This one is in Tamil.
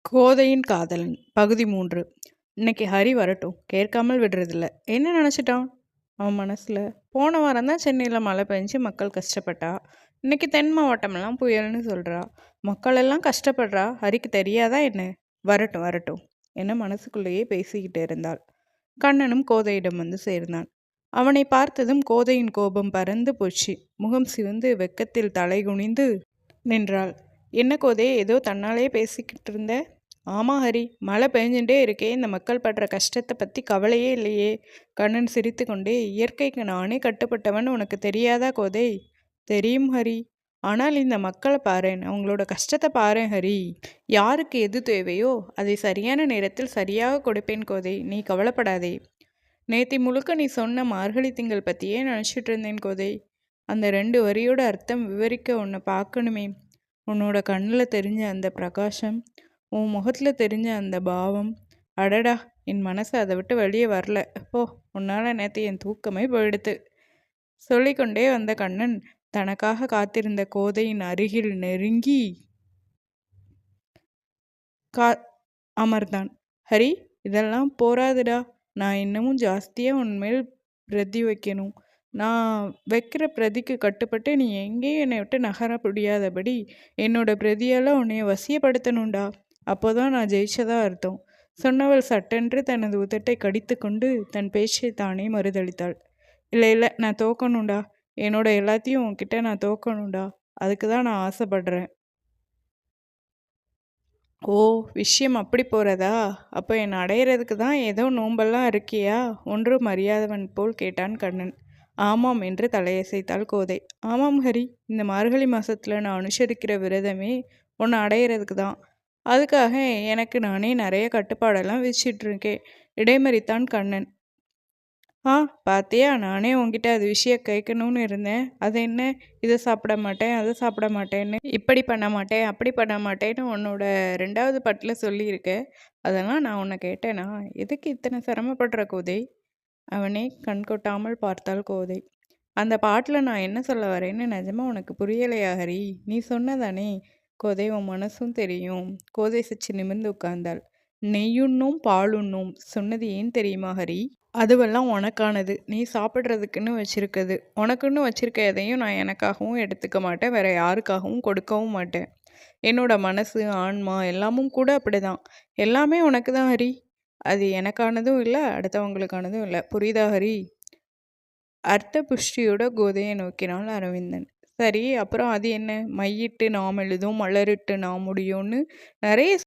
கோதையின் காதலன் பகுதி 3. இன்னைக்கு ஹரி வரட்டும், கேட்காமல் விடுறதில்ல. என்ன நினச்சிட்டான் அவன் மனசில்? போன வாரம் தான் சென்னையில் மழை பெஞ்சு மக்கள் கஷ்டப்பட்டா. இன்னைக்கு தென் மாவட்டமெல்லாம் புயல்னு சொல்கிறா. மக்கள் எல்லாம் கஷ்டப்படுறா, ஹரிக்கு தெரியாதா என்ன? வரட்டும் வரட்டும் என்ன மனசுக்குள்ளேயே பேசிக்கிட்டு இருந்தாள். கண்ணனும் கோதையிடம் வந்து சேர்ந்தான். அவனை பார்த்ததும் கோதையின் கோபம் பறந்து போச்சு. முகம் சிவந்து வெக்கத்தில் தலை குனிந்து நின்றாள். என்ன கோதை, ஏதோ தன்னாலே பேசிக்கிட்டு இருந்த? ஆமா ஹரி, மழை பெஞ்சுட்டே இருக்கே, இந்த மக்கள் படுற கஷ்டத்தை பற்றி கவலையே இல்லையே. கண்ணன் சிரித்து கொண்டே, இயற்கைக்கு நானே கட்டுப்பட்டவன் உனக்கு தெரியாதா கோதை? தெரியும் ஹரி, ஆனால் இந்த மக்களை பாரேன், அவங்களோட கஷ்டத்தை பாரேன் ஹரி. யாருக்கு எது தேவையோ அதை சரியான நேரத்தில் சரியாக கொடுப்பேன் கோதை, நீ கவலைப்படாதே. நேத்தி முழுக்க நீ சொன்ன மார்கழி திங்கள் பற்றியே நினச்சிட்டு இருந்தேன் கோதை. அந்த 2 வரியோட அர்த்தம் விவரிக்க உன்னை பார்க்கணுமே. உன்னோட கண்ணில் தெரிஞ்ச அந்த பிரகாசம், உன் முகத்தில் தெரிஞ்ச அந்த பாவம், அடடா, என் மனசு அதை விட்டு வெளியே வரல. போ, உன்னால் நேற்று என் தூக்கமே போயிடுத்து. சொல்லிக்கொண்டே வந்த கண்ணன் தனக்காக காத்திருந்த கோதையின் அருகில் நெருங்கி அமர்ந்தான். ஹரி, இதெல்லாம் போராதுடா, நான் இன்னமும் ஜாஸ்தியாக உன்மேல் பிரதி வைக்கணும். நான் வைக்கிற பிரதிக்கு கட்டுப்பட்டு நீ எங்கேயும் என்னை விட்டு நகர முடியாதபடி என்னோட பிரதியால் உன்னைய வசியப்படுத்தணும்டா. அப்போதான் நான் ஜெயிச்சதா அர்த்தம். சொன்னவள் சட்டென்று தனது உதட்டை கடித்து கொண்டு தன் பேச்சை தானே மறுதளித்தாள். இல்லை இல்லை, நான் தோக்கணும்டா. என்னோட எல்லாத்தையும் உன்கிட்ட நான் தோக்கணும்டா. அதுக்கு தான் நான் ஆசைப்படுறேன். ஓ, விஷயம் அப்படி போகிறதா? அப்போ என்னை அடையிறதுக்கு தான் ஏதோ நோம்பெல்லாம் இருக்கியா? ஒன்றும் அறியாதவன் போல் கேட்டான் கண்ணன். ஆமாம் என்று தலையசைத்தாள் கோதை. ஆமாம் ஹரி, இந்த மார்கழி மாதத்தில் நான் அனுசரிக்கிற விரதமே உன்னை அடையிறதுக்கு தான். அதுக்காக எனக்கு நானே நிறைய கட்டுப்பாடெல்லாம் விதிச்சிட்ருக்கேன். இடைமறித்தான் கண்ணன். பார்த்தியா, நானே உங்ககிட்ட அது விஷயம் கேட்கணும்னு இருந்தேன். அது என்ன, இதை சாப்பிட மாட்டேன், அதை சாப்பிட மாட்டேன்னு, இப்படி பண்ண மாட்டேன், அப்படி பண்ண மாட்டேன்னு உன்னோட 2வது பாட்டில் சொல்லியிருக்கேன். அதெல்லாம் நான் உன்னை கேட்டேனா? எதுக்கு இத்தனை சிரமப்படுற கோதை? அவனே கண்கொட்டாமல் பார்த்தாள் கோதை. அந்த பாட்டில் நான் என்ன சொல்ல வரேன்னு நிஜமாக உனக்கு புரியலையா ஹரி? நீ சொன்னதானே? கோதை, உன் மனசும் தெரியும். கோதை சச்சு நிமிர்ந்து உட்கார்ந்தாள். நெய்யுண்ணும் பாலுண்ணும் சொன்னது ஏன் தெரியுமா ஹரி? அதுவெல்லாம் உனக்கானது, நீ சாப்பிட்றதுக்குன்னு வச்சுருக்குது. உனக்குன்னு வச்சுருக்க எதையும் நான் எனக்காகவும் எடுத்துக்க மாட்டேன், வேறு யாருக்காகவும் கொடுக்கவும் மாட்டேன். என்னோட மனசு, ஆன்மா எல்லாமும் கூட அப்படிதான். எல்லாமே உனக்கு தான் ஹரி. அது எனக்கானதும் இல்லை, அடுத்தவங்களுக்கானதும் இல்லை. புரியுதா ஹரி? அர்த்த புஷ்டியோட கோதையை நோக்கினாள் அரவிந்தன். சரி, அப்புறம் அது என்ன? மையிட்டு நாம் எழுதும், மலரிட்டு நாம் முடியும்னு நிறைய